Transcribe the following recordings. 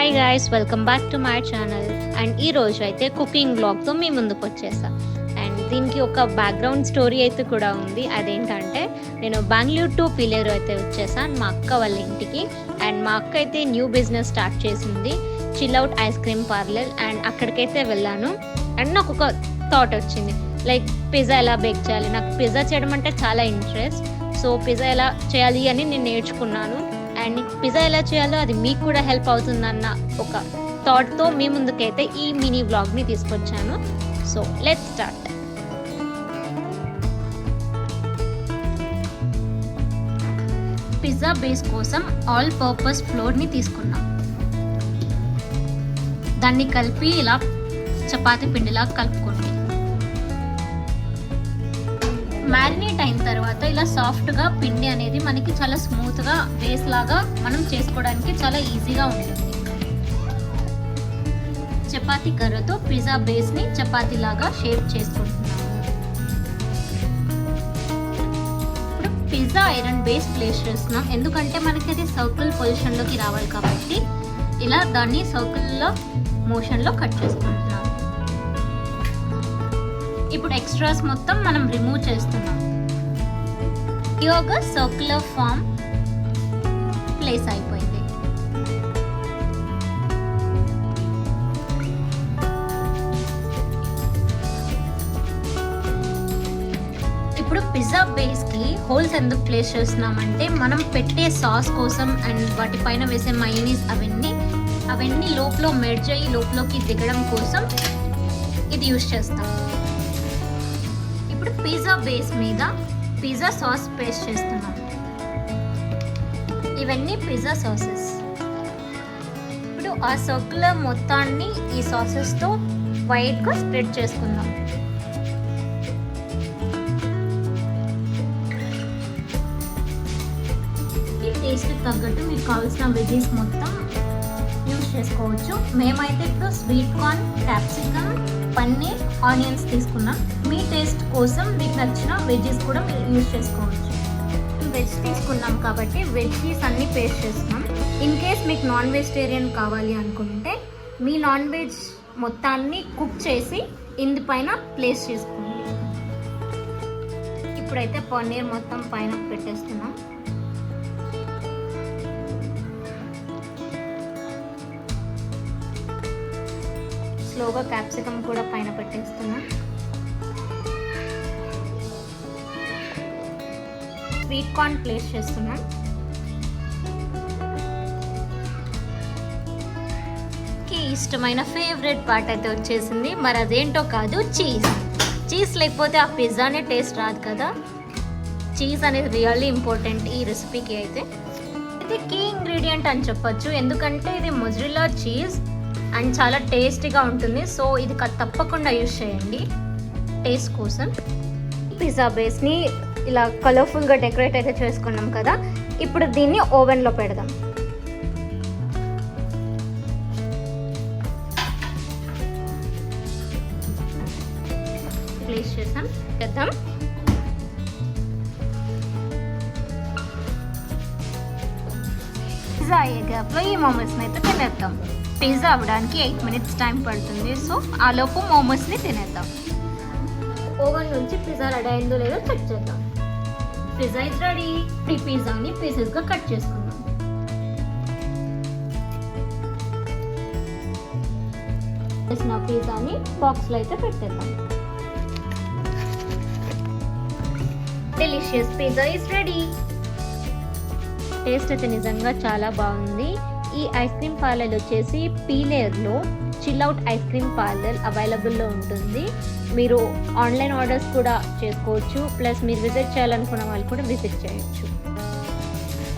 Hi guys, welcome back to my channel. And ఈ రోజు అయితే కుకింగ్ బ్లాగ్తో మీ ముందుకు వచ్చేసా. అండ్ దీనికి ఒక బ్యాక్గ్రౌండ్ స్టోరీ అయితే కూడా ఉంది. అదేంటంటే నేను బెంగళూరు టు పిలేరు అయితే వచ్చేసాను మా అక్క వాళ్ళ ఇంటికి. అండ్ మా అక్క అయితే న్యూ బిజినెస్ స్టార్ట్ చేసింది, chill out ice cream parlour. And అక్కడికైతే వెళ్ళాను. అండ్ నాకు ఒక థాట్ వచ్చింది, లైక్ పిజ్జా ఎలా బేక్ చేయాలి. నాకు పిజ్జా చేయడం అంటే చాలా ఇంట్రెస్ట్. సో పిజ్జా ఎలా చేయాలి అని నేను నేర్చుకున్నాను. అండ్ పిజ్జా ఎలా చేయాలో అది మీకు కూడా హెల్ప్ అవుతుందన్న ఒక థాట్తో మీ ముందుకైతే ఈ మినీ వ్లాగ్ని తీసుకొచ్చాను. So let's start. Pizza base కోసం ఆల్ పర్పస్ ఫ్లోర్ని తీసుకున్నాం. దాన్ని కలిపి ఇలా చపాతీ పిండిలా కలుపుకోండి. మ్యారినేట్ అయిన తర్వాత ఇలా సాఫ్ట్గా పిండి అనేది మనకి చాలా స్మూత్గా బేస్ లాగా మనం చేసుకోవడానికి చాలా ఈజీగా ఉంటుంది. చపాతీ కర్రతో పిజ్జా బేస్ని చపాతీ లాగా షేప్ చేసుకుంటున్నాము. ఇప్పుడు పిజ్జా ఐరన్ బేస్ ప్లేస్ చేస్తున్నాం, ఎందుకంటే మనకి అది సర్కిల్ పొజిషన్లోకి రావాలి కాబట్టి ఇలా దాన్ని సర్కిల్లో మోషన్లో కట్ చేసుకుంటున్నాం. ఇప్పుడు ఎక్స్ట్రాస్ మొత్తం మనం రిమూవ్ చేస్తున్నాం. యోగా సర్క్యులర్ ఫామ్ ప్లేస్ అయిపోయింది. ఇప్పుడు పిజ్జా బేస్ కి హోల్స్ ఎందుకు ప్లేస్ చేస్తున్నామంటే మనం పెట్టే సాస్ కోసం అండ్ వాటిపైన వేసే మయోనీస్ అవన్నీ లోపల మెర్జ్ అయ్యి లోపలికి దిగడం కోసం ఇది యూజ్ చేస్తాం. ఇప్పుడు పిజ్జా బేస్ మీద పిజ్జా సాస్ పేస్ట్ చేస్తున్నాం. ఇవన్నీ పిజ్జా సాసెస్. ఇప్పుడు ఆ సర్కులర్ మొత్తాన్ని ఈ సాసెస్తో వైట్గా స్ప్రెడ్ చేసుకుందాం. ఈ టేస్ట్ తగ్గట్టు మీకు కావాల్సిన వెజీస్ మొత్తం యూజ్ చేసుకోవచ్చు. మేమైతే ఇప్పుడు sweet corn, capsicum, paneer, onions తీసుకున్నాం. మీ టేస్ట్ కోసం మీకు నచ్చిన వెజ్జెస్ కూడా మీరు యూజ్ చేసుకోవచ్చు. వెజ్ తీసుకున్నాం కాబట్టి వెజ్జీస్ అన్నీ పేస్ట్ చేస్తున్నాం. ఇన్ కేస్ మీకు నాన్ వెజిటేరియన్ కావాలి అనుకుంటే మీ నాన్ వెజ్ మొత్తాన్ని కుక్ చేసి ఇందుపైన ప్లేస్ చేసుకోండి. ఇప్పుడైతే పన్నీర్ మొత్తం పైన పెట్టేస్తున్నాం. స్లోగా క్యాప్సికమ్ కూడా పైన పెట్టేస్తున్నాం. స్వీట్ కార్న్ ప్లేస్ చేస్తున్నాం. ఇష్టమైన ఫేవరెట్ పార్ట్ అయితే వచ్చేసింది. మరి అదేంటో కాదు, చీజ్ లేకపోతే ఆ పిజ్జానే టేస్ట్ రాదు కదా. చీజ్ అనేది రియల్లీ ఇంపార్టెంట్ ఈ రెసిపీకి. అయితే ఇది కీ ఇంగ్రీడియంట్ అని చెప్పొచ్చు, ఎందుకంటే ఇది మొజరెల్లా చీజ్ అండ్ చాలా టేస్టీగా ఉంటుంది. సో ఇది తప్పకుండా యూజ్ చేయండి టేస్ట్ కోసం. పిజ్జా బేస్ని ఇలా కలర్ఫుల్గా డెకరేట్ అయితే చేసుకున్నాం కదా. ఇప్పుడు దీన్ని ఓవెన్లో పెడదాం. ప్లేస్ చేద్దాం. పిజ్జా అయ్యే గ్యాప్లో ఈ మోమోస్ని అయితే తినేద్దాం. పిజ్జా అవ్వడానికి 8 minutes టైం పడుతుంది. సో ఆ లోపు మోమోస్ని తినేద్దాం. ఓవెన్ నుంచి పిజ్జా రెడీ అయిందో లేదో చెక్ చేద్దాం. Pizza is ready. ఈ పిజ్జాని పీసెస్గా కట్ చేసుకుందాం. చేసిన పిజ్జాని బాక్స్లో అయితే పెట్టేద్దాం. Delicious pizza is ready. Taste అయితే నిజంగా చాలా బాగుంది. ఈ ఐస్ క్రీమ్ పార్లర్ వచ్చేసి పీలేరులో chill out ice cream parlour అవైలబుల్లో ఉంటుంది. మీరు ఆన్లైన్ ఆర్డర్స్ కూడా చేసుకోవచ్చు. ప్లస్ మీరు విజిట్ చేయాలనుకున్న వాళ్ళు కూడా విజిట్ చేయొచ్చు.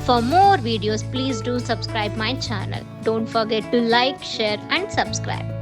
For more videos, please do subscribe my channel. Don't forget to like, share and subscribe.